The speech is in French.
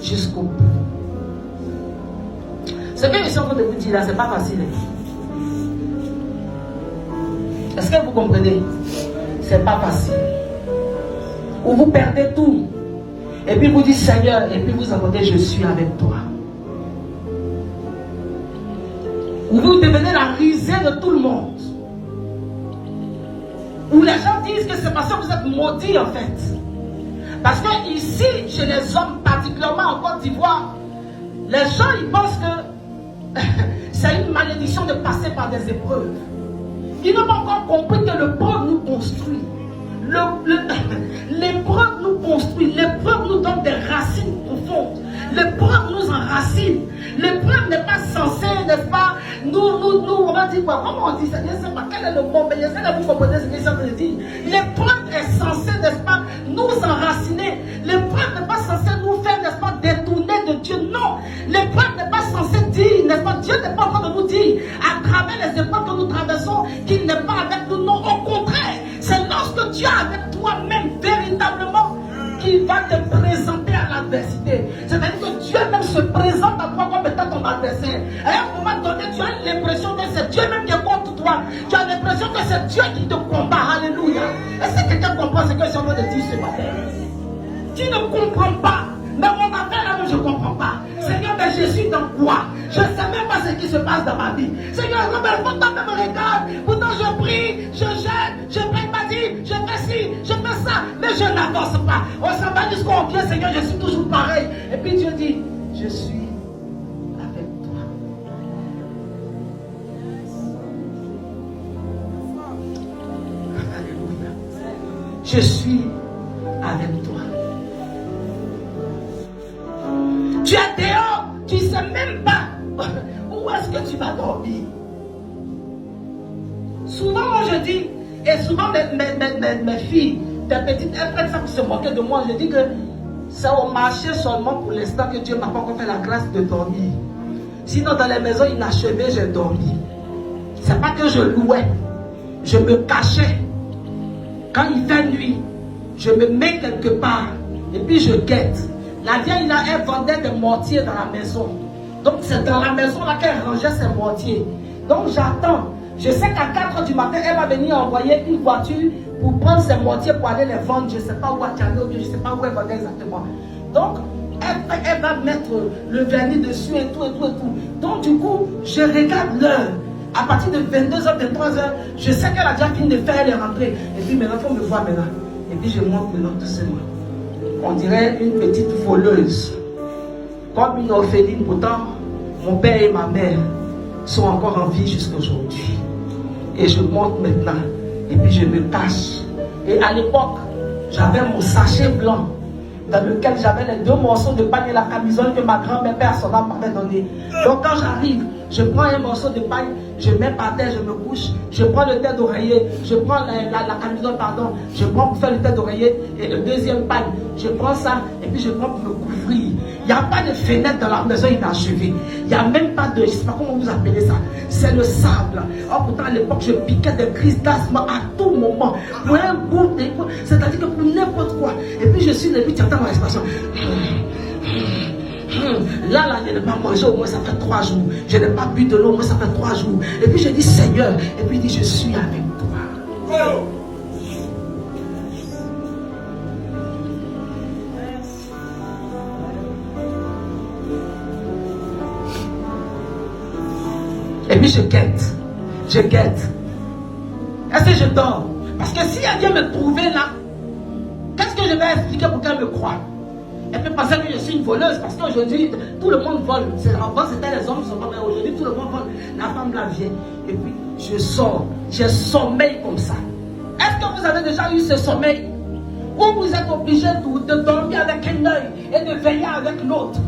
jusqu'au bout. Ce que je suis en train de vous dire là, c'est pas facile. Est-ce que vous comprenez? C'est pas facile. Ou vous perdez tout. Et puis vous dites Seigneur, et puis vous entendez je suis avec toi. Ou vous devenez la risée de tout le monde. Où les gens disent que c'est parce que vous êtes maudits en fait. Parce que ici, chez les hommes, particulièrement en Côte d'Ivoire, les gens ils pensent que c'est une malédiction de passer par des épreuves. Ils n'ont pas encore compris que l'épreuve nous construit. L'épreuve nous construit. L'épreuve nous donne des racines profondes. L'épreuve nous enracine. L'épreuve n'est pas censée, n'est-ce pas, on va dire quoi? Comment on dit ça? Je ne sais pas quel est le mot, mais j'essaie de vous comprendre ce que je suis en train de dire. L'épreuve est censée, n'est-ce pas, nous enraciner. L'épreuve n'est pas censée nous faire, n'est-ce pas, détourner de Dieu. Non. L'épreuve n'est pas censée dire, n'est-ce pas, Dieu n'est pas en train de nous dire, à travers les épreuves que nous traversons, qu'il n'est pas avec nous. Non, au contraire. C'est lorsque Dieu est avec toi-même, véritablement, qu'il va te présenter à l'adversité. C'est-à-dire que Dieu même se présente à toi comme étant ton adversaire. Et à un moment donné, tu as l'impression que c'est Dieu même qui est contre toi. Tu as l'impression que c'est Dieu qui te combat. Alléluia. Est-ce que quelqu'un comprend ce que je suis en train de dire ce matin? Tu ne comprends pas. Mais mon affaire là, je ne comprends pas. Seigneur, mais je suis dans quoi? Je ne sais même pas ce qui se passe dans ma vie. Seigneur, mais pourtant me regarde. Pourtant je prie, je jeûne, je prie ma vie, je fais ci, je fais ça. Mais je n'avance pas. On s'en va jusqu'au pied, Seigneur, je suis toujours pareil. Et puis Dieu dit, je suis avec toi. Alléluia. Je suis avec toi. Tu es dehors, tu ne sais même pas où est-ce que tu vas dormir. Souvent, moi je dis, et souvent mes filles, des petites, elles prennent ça pour se moquer de moi. Je dis que c'est au marché seulement pour l'instant que Dieu m'a pas encore fait la grâce de dormir. Sinon, dans les maisons inachevées, j'ai dormi. C'est pas que je louais, je me cachais. Quand il fait nuit, je me mets quelque part et puis je guette. La vieille là, elle vendait des mortiers dans la maison. Donc c'est dans la maison là qu'elle rangeait ses mortiers. Donc j'attends. Je sais qu'à 4 h du matin, elle va venir envoyer une voiture pour prendre ses mortiers pour aller les vendre. Je ne sais pas où à Tiano, je ne sais pas où elle vendait exactement. Donc elle va mettre le vernis dessus et tout. Donc du coup, je regarde l'heure. À partir de 22 h, 23 h, je sais qu'elle a déjà fini de faire les rentrées. Et puis maintenant, il faut me voir maintenant. Et puis je monte maintenant doucement. On dirait une petite voleuse, comme une orpheline. Pourtant, mon père et ma mère sont encore en vie jusqu'à aujourd'hui. Et je monte maintenant, et puis je me cache. Et à l'époque, j'avais mon sachet blanc, dans lequel j'avais les 2 morceaux de pain et la camisole que ma grand-mère personnelle m'avait donné. Donc quand j'arrive, je prends un morceau de pain, je mets par terre, je me couche, je prends le tête d'oreiller, je prends la camisole, pardon, je prends pour faire le tête d'oreiller et le deuxième pain, je prends ça et puis je prends pour me couvrir. Il n'y a pas de fenêtre dans la maison inachevée. Il n'y a même pas de, je ne sais pas comment vous appelez ça, c'est le sable. Or pourtant à l'époque je piquais des crises d'asthme à tout moment, pour un goût, c'est-à-dire que pour n'importe quoi. Et puis je suis là, et puis tu entends ma respiration. Là, je n'ai pas mangé, au moins ça fait 3 jours. Je n'ai pas bu de l'eau, au moins ça fait 3 jours. Et puis je dis Seigneur, et puis il dit je suis avec toi. Et puis je guette. Est-ce que je dors? Parce que si elle vient me trouver là, qu'est-ce que je vais expliquer pour qu'elle me croie? Elle peut penser que je suis une voleuse parce qu'aujourd'hui, tout le monde vole. Avant, c'était les hommes qui sont pas, mais aujourd'hui, tout le monde vole. La femme là vient. Et puis, je sors. Je sommeille comme ça. Est-ce que vous avez déjà eu ce sommeil où vous êtes obligé de dormir avec un œil et de veiller avec l'autre?